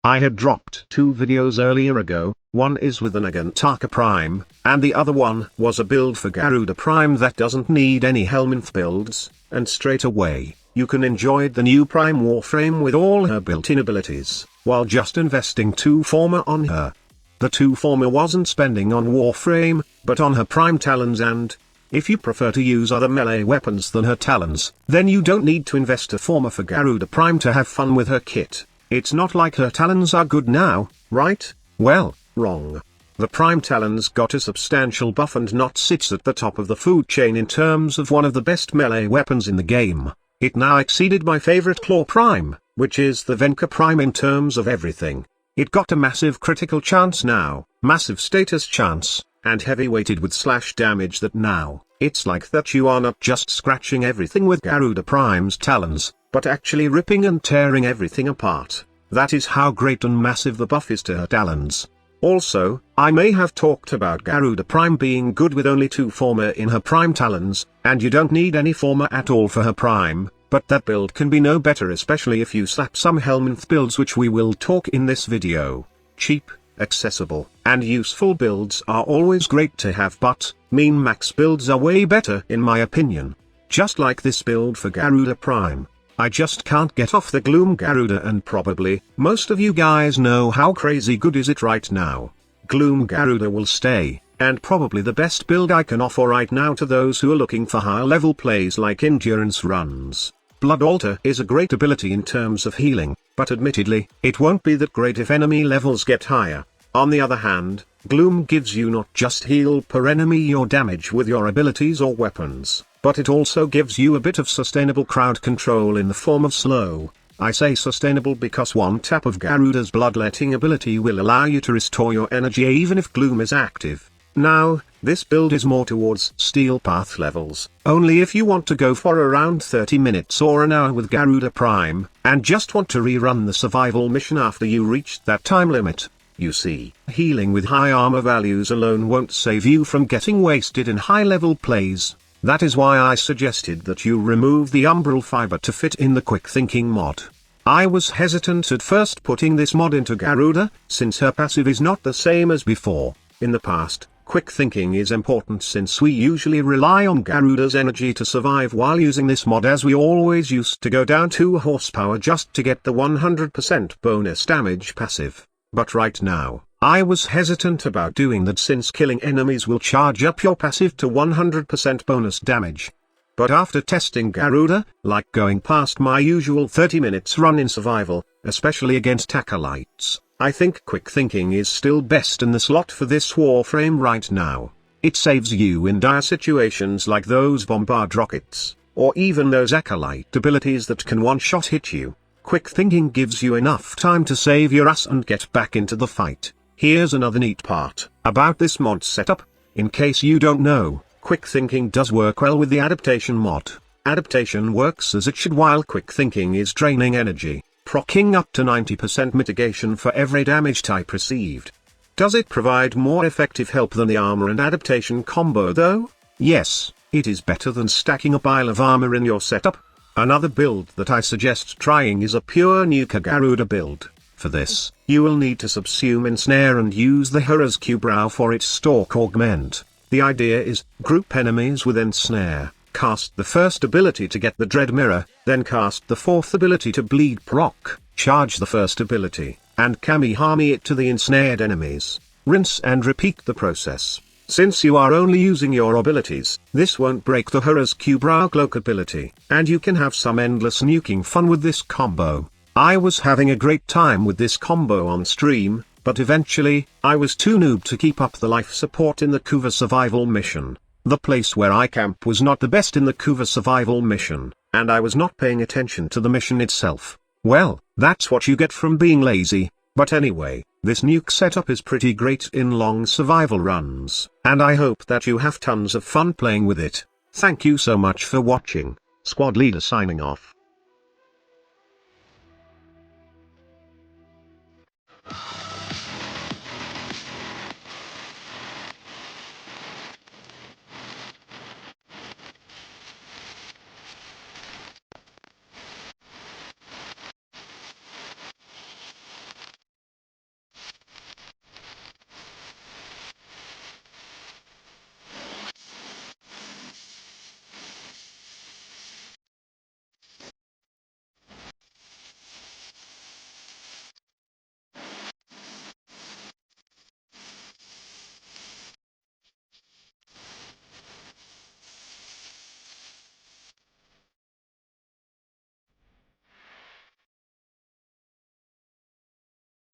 I had dropped 2 videos earlier ago. One is with the Nuker Garuda Prime, and the other one was a build for Garuda Prime that doesn't need any helminth builds, and straight away, you can enjoy the new Prime Warframe with all her built-in abilities, while just investing 2 former on her. The 2 former wasn't spending on Warframe, but on her Prime Talons, and if you prefer to use other melee weapons than her Talons, then you don't need to invest a former for Garuda Prime to have fun with her kit. It's not like her Talons are good now, right? Well, wrong. The Prime Talons got a substantial buff and not sits at the top of the food chain in terms of one of the best melee weapons in the game. It now exceeded my favorite Claw Prime, which is the Nuker Prime in terms of everything. It got a massive critical chance now, massive status chance, and heavy weighted with slash damage that now, it's like that you are not just scratching everything with Garuda Prime's Talons, but actually ripping and tearing everything apart. That is how great and massive the buff is to her Talons. Also, I may have talked about Garuda Prime being good with only 2 former in her Prime Talons, and you don't need any former at all for her Prime, but that build can be no better, especially if you slap some helminth builds, which we will talk in this video. Cheap, accessible, and useful builds are always great to have, but min-max builds are way better in my opinion. Just like this build for Garuda Prime. I just can't get off the Gloom Garuda, and probably most of you guys know how crazy good is it right now. Gloom Garuda will stay, and probably the best build I can offer right now to those who are looking for higher level plays like endurance runs. Blood Altar is a great ability in terms of healing, but admittedly, it won't be that great if enemy levels get higher. On the other hand, Gloom gives you not just heal per enemy or damage with your abilities or weapons, but it also gives you a bit of sustainable crowd control in the form of slow. I say sustainable because one tap of Garuda's bloodletting ability will allow you to restore your energy even if Gloom is active. Now, this build is more towards Steel Path levels, only if you want to go for around 30 minutes or an hour with Garuda Prime, and just want to rerun the survival mission after you reached that time limit. You see, healing with high armor values alone won't save you from getting wasted in high-level plays. That is why I suggested that you remove the Umbral Fiber to fit in the Quick Thinking mod. I was hesitant at first putting this mod into Garuda, since her passive is not the same as before. In the past, Quick Thinking is important since we usually rely on Garuda's energy to survive while using this mod, as we always used to go down 2 horsepower just to get the 100% bonus damage passive. But right now, I was hesitant about doing that since killing enemies will charge up your passive to 100% bonus damage. But after testing Garuda, like going past my usual 30 minutes run in survival, especially against acolytes, I think Quick Thinking is still best in the slot for this Warframe right now. It saves you in dire situations like those bombard rockets, or even those acolyte abilities that can one-shot hit you. Quick Thinking gives you enough time to save your ass and get back into the fight. Here's another neat part about this mod setup. In case you don't know, Quick Thinking does work well with the Adaptation mod. Adaptation works as it should while Quick Thinking is draining energy, proccing up to 90% mitigation for every damage type received. Does it provide more effective help than the armor and adaptation combo though? Yes, it is better than stacking a pile of armor in your setup. Another build that I suggest trying is a pure Nuker Garuda build. For this, you will need to subsume Ensnare and use the Hera's Q-Brow for its stalk augment. The idea is, group enemies with Ensnare, cast the first ability to get the Dread Mirror, then cast the 4th ability to bleed proc, charge the first ability, and Kamihami it to the ensnared enemies. Rinse and repeat the process. Since you are only using your abilities, this won't break the Hera's Q-Brow cloak ability, and you can have some endless nuking fun with this combo. I was having a great time with this combo on stream, but eventually, I was too noob to keep up the life support in the Kuva survival mission. The place where I camp was not the best in the Kuva survival mission, and I was not paying attention to the mission itself. Well, that's what you get from being lazy. But anyway, this nuke setup is pretty great in long survival runs, and I hope that you have tons of fun playing with it. Thank you so much for watching. Squad Leader signing off.